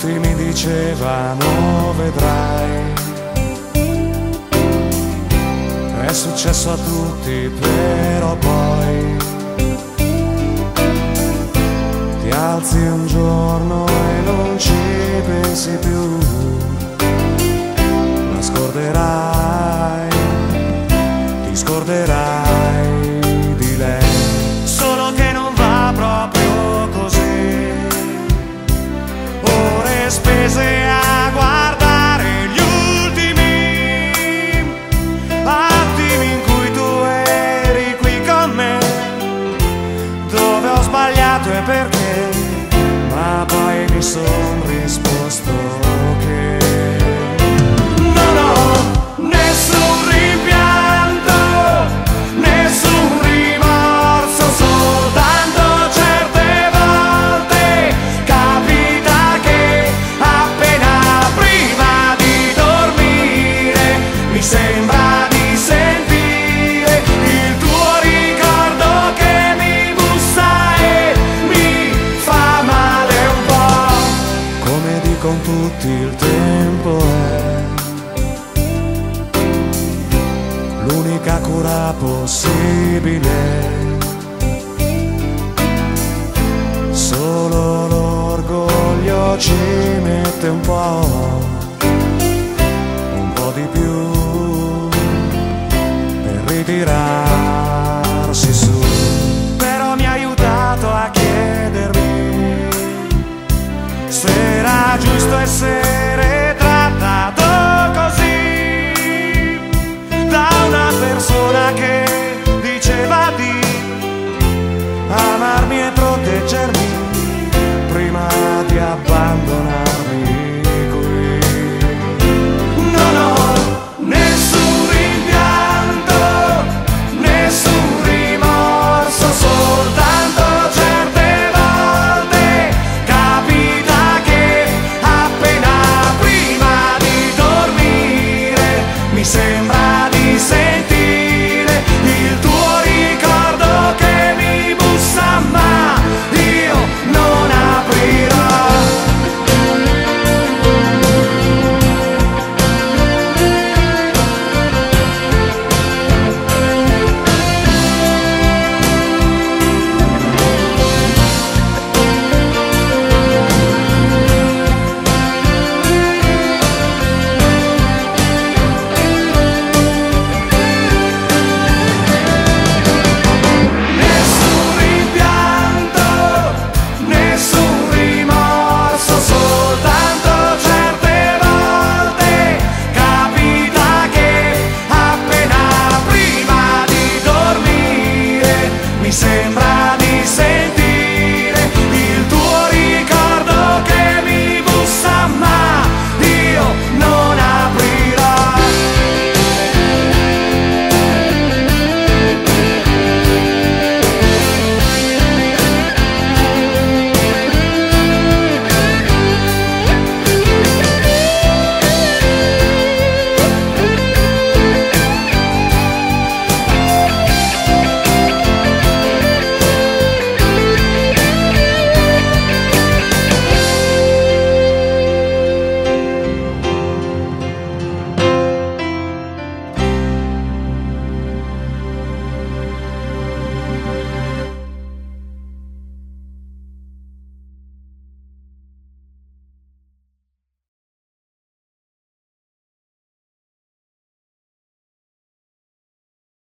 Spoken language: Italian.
Tutti mi dicevano vedrai, è successo a tutti, però poi ti alzi un giorno e non ci pensi più, la scorderai, ti scorderai di lei. Solo che non va proprio così, ore spese a guardare gli ultimi attimi in cui tu eri qui con me, dove ho sbagliato e perché, ma poi mi son risposto che non ho nessun rimpianto, nessun rimorso, soltanto certe volte capita che appena prima di dormire mi sembra di sentire il tuo ricordo che mi bussa e mi fa male un po'. Come dicono tutti, il tempo è l'unica cura possibile, solo l'orgoglio ci mette un po' di più per ritirarsi su. Però mi ha aiutato a chiedermi se era giusto essere trattato così da una persona che diceva di amarmi e proteggermi prima di abbandonarmi qui. Non ho nessun rimpianto, nessun rimorso, soltanto certe volte capita che appena prima di dormire mi sembra di sentire il tuo ricordo che mi bussa, ma io non aprirò. Nessun rimpianto, nessun rimorso, soltanto certe volte capita che appena prima di dormire mi sembra